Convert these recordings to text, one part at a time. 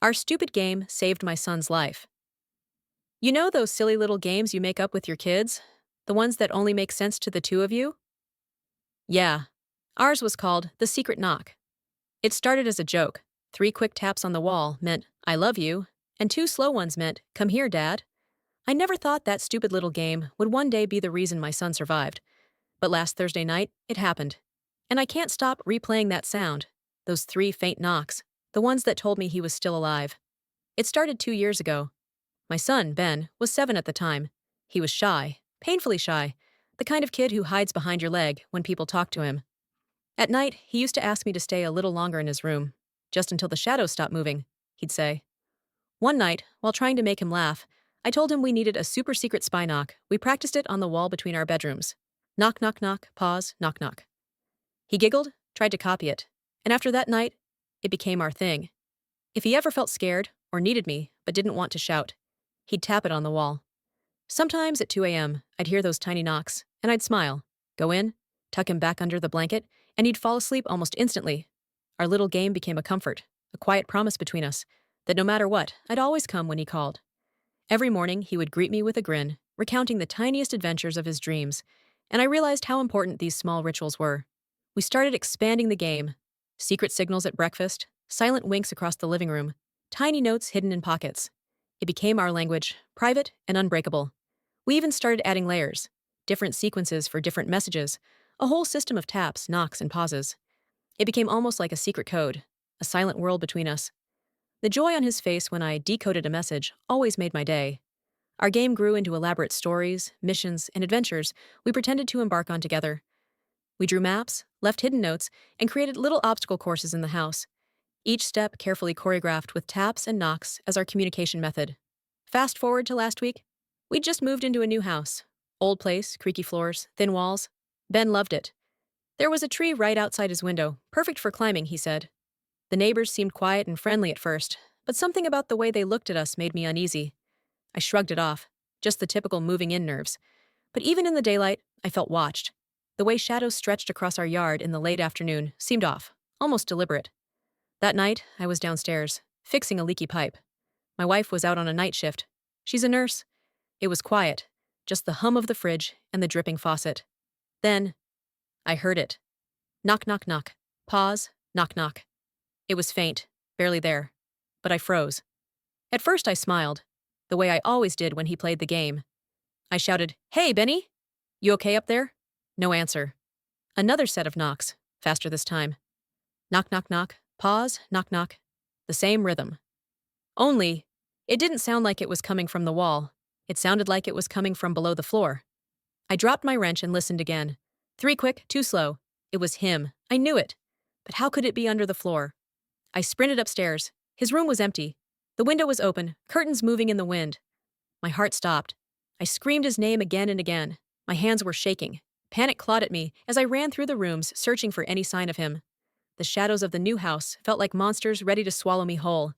Our stupid game saved my son's life. You know those silly little games you make up with your kids? The ones that only make sense to the two of you? Yeah. Ours was called The Secret Knock. It started as a joke. 3 quick taps on the wall meant, I love you, and 2 slow ones meant, come here, Dad. I never thought that stupid little game would one day be the reason my son survived. But last Thursday night, it happened. And I can't stop replaying that sound. Those 3 faint knocks. The ones that told me he was still alive. It started 2 years ago. My son, Ben, was 7 at the time. He was shy, painfully shy, the kind of kid who hides behind your leg when people talk to him. At night, he used to ask me to stay a little longer in his room, just until the shadows stopped moving, he'd say. One night, while trying to make him laugh, I told him we needed a super secret spy knock. We practiced it on the wall between our bedrooms. Knock, knock, knock, pause, knock, knock. He giggled, tried to copy it, and after that night, it became our thing. If he ever felt scared or needed me but didn't want to shout, he'd tap it on the wall. Sometimes at 2 a.m., I'd hear those tiny knocks, and I'd smile, go in, tuck him back under the blanket, and he'd fall asleep almost instantly. Our little game became a comfort, a quiet promise between us, that no matter what, I'd always come when he called. Every morning, he would greet me with a grin, recounting the tiniest adventures of his dreams, and I realized how important these small rituals were. We started expanding the game. Secret signals at breakfast, silent winks across the living room, tiny notes hidden in pockets. It became our language, private and unbreakable. We even started adding layers, different sequences for different messages, a whole system of taps, knocks, and pauses. It became almost like a secret code, a silent world between us. The joy on his face when I decoded a message always made my day. Our game grew into elaborate stories, missions, and adventures we pretended to embark on together. We drew maps, left hidden notes, and created little obstacle courses in the house, each step carefully choreographed with taps and knocks as our communication method. Fast forward to last week, we'd just moved into a new house. Old place, creaky floors, thin walls. Ben loved it. There was a tree right outside his window, perfect for climbing, he said. The neighbors seemed quiet and friendly at first, but something about the way they looked at us made me uneasy. I shrugged it off, just the typical moving-in nerves. But even in the daylight, I felt watched. The way shadows stretched across our yard in the late afternoon seemed off, almost deliberate. That night, I was downstairs, fixing a leaky pipe. My wife was out on a night shift. She's a nurse. It was quiet, just the hum of the fridge and the dripping faucet. Then, I heard it. Knock, knock, knock. Pause, knock, knock. It was faint, barely there. But I froze. At first I smiled, the way I always did when he played the game. I shouted, Hey, Benny! You okay up there? No answer. Another set of knocks, faster this time. Knock, knock, knock. Pause, knock, knock. The same rhythm. Only, it didn't sound like it was coming from the wall. It sounded like it was coming from below the floor. I dropped my wrench and listened again. 3 quick, 2 slow. It was him. I knew it. But how could it be under the floor? I sprinted upstairs. His room was empty. The window was open, curtains moving in the wind. My heart stopped. I screamed his name again and again. My hands were shaking. Panic clawed at me as I ran through the rooms, searching for any sign of him. The shadows of the new house felt like monsters ready to swallow me whole.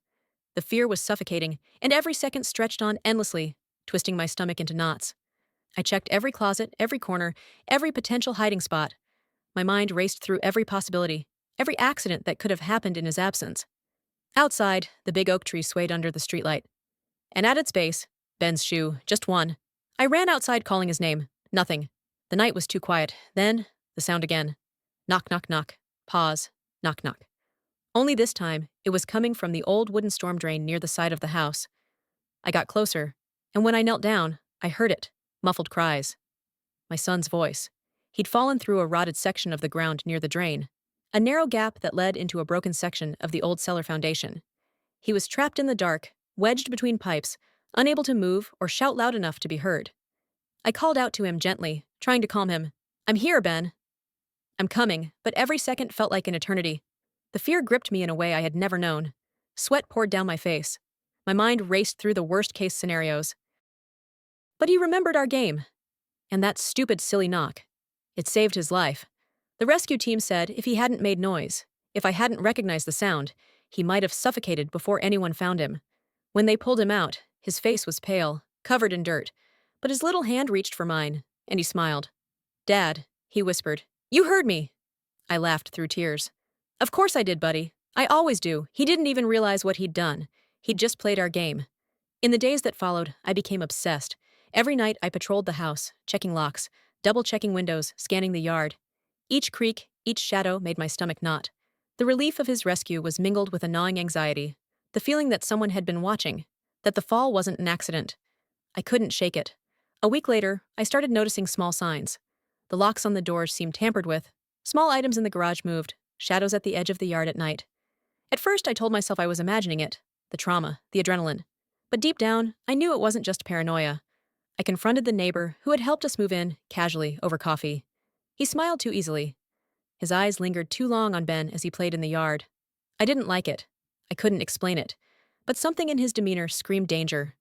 The fear was suffocating, and every second stretched on endlessly, twisting my stomach into knots. I checked every closet, every corner, every potential hiding spot. My mind raced through every possibility, every accident that could have happened in his absence. Outside, the big oak tree swayed under the streetlight. And at its base, Ben's shoe, just one. I ran outside calling his name. Nothing. The night was too quiet. Then, the sound again. Knock, knock, knock. Pause. Knock, knock. Only this time, it was coming from the old wooden storm drain near the side of the house. I got closer, and when I knelt down, I heard it. Muffled cries. My son's voice. He'd fallen through a rotted section of the ground near the drain, a narrow gap that led into a broken section of the old cellar foundation. He was trapped in the dark, wedged between pipes, unable to move or shout loud enough to be heard. I called out to him gently, trying to calm him. I'm here, Ben. I'm coming, but every second felt like an eternity. The fear gripped me in a way I had never known. Sweat poured down my face. My mind raced through the worst-case scenarios. But he remembered our game. And that stupid, silly knock. It saved his life. The rescue team said if he hadn't made noise, if I hadn't recognized the sound, he might have suffocated before anyone found him. When they pulled him out, his face was pale, covered in dirt, but his little hand reached for mine, and he smiled. Dad, he whispered, you heard me. I laughed through tears. Of course I did, buddy. I always do. He didn't even realize what he'd done. He'd just played our game. In the days that followed, I became obsessed. Every night I patrolled the house, checking locks, double-checking windows, scanning the yard. Each creak, each shadow made my stomach knot. The relief of his rescue was mingled with a gnawing anxiety, the feeling that someone had been watching, that the fall wasn't an accident. I couldn't shake it. A week later, I started noticing small signs. The locks on the doors seemed tampered with, small items in the garage moved, shadows at the edge of the yard at night. At first, I told myself I was imagining it, the trauma, the adrenaline. But deep down, I knew it wasn't just paranoia. I confronted the neighbor who had helped us move in, casually, over coffee. He smiled too easily. His eyes lingered too long on Ben as he played in the yard. I didn't like it. I couldn't explain it. But something in his demeanor screamed danger.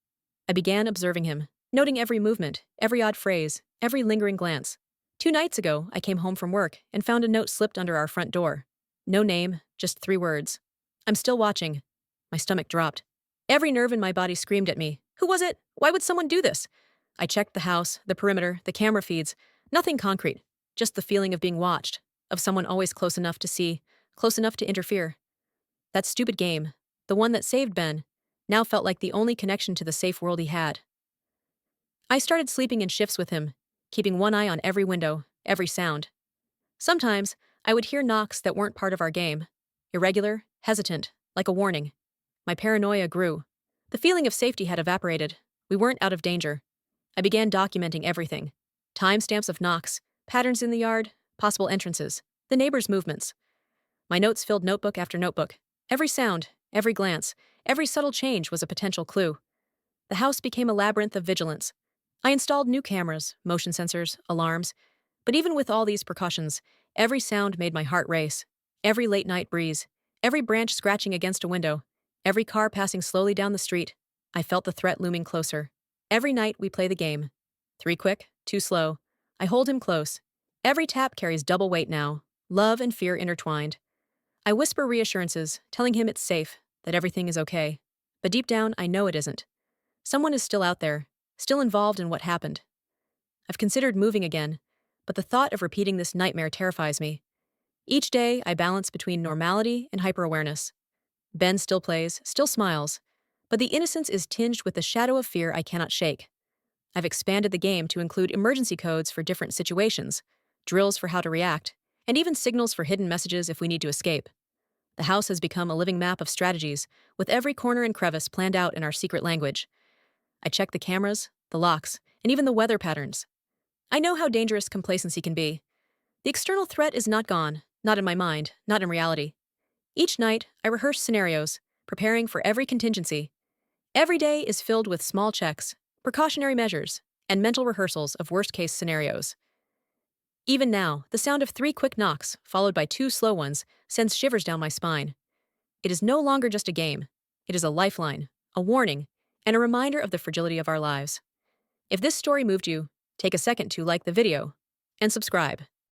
I began observing him, noting every movement, every odd phrase, every lingering glance. 2 nights ago, I came home from work and found a note slipped under our front door. No name, just 3 words. I'm still watching. My stomach dropped. Every nerve in my body screamed at me. Who was it? Why would someone do this? I checked the house, the perimeter, the camera feeds. Nothing concrete. Just the feeling of being watched, of someone always close enough to see, close enough to interfere. That stupid game, the one that saved Ben, now felt like the only connection to the safe world he had. I started sleeping in shifts with him, keeping one eye on every window, every sound. Sometimes, I would hear knocks that weren't part of our game. Irregular, hesitant, like a warning. My paranoia grew. The feeling of safety had evaporated. We weren't out of danger. I began documenting everything. Timestamps of knocks, patterns in the yard, possible entrances, the neighbors' movements. My notes filled notebook after notebook. Every sound, every glance, every subtle change was a potential clue. The house became a labyrinth of vigilance. I installed new cameras, motion sensors, alarms. But even with all these precautions, every sound made my heart race. Every late-night breeze, every branch scratching against a window, every car passing slowly down the street, I felt the threat looming closer. Every night we play the game. 3 quick, 2 slow. I hold him close. Every tap carries double weight now, love and fear intertwined. I whisper reassurances, telling him it's safe, that everything is okay. But deep down, I know it isn't. Someone is still out there, still involved in what happened. I've considered moving again, but the thought of repeating this nightmare terrifies me. Each day, I balance between normality and hyper-awareness. Ben still plays, still smiles, but the innocence is tinged with the shadow of fear I cannot shake. I've expanded the game to include emergency codes for different situations, drills for how to react, and even signals for hidden messages if we need to escape. The house has become a living map of strategies, with every corner and crevice planned out in our secret language. I check the cameras, the locks, and even the weather patterns. I know how dangerous complacency can be. The external threat is not gone, not in my mind, not in reality. Each night, I rehearse scenarios, preparing for every contingency. Every day is filled with small checks, precautionary measures, and mental rehearsals of worst-case scenarios. Even now, the sound of 3 quick knocks, followed by 2 slow ones, sends shivers down my spine. It is no longer just a game. It is a lifeline, a warning, and a reminder of the fragility of our lives. If this story moved you, take a second to like the video and subscribe.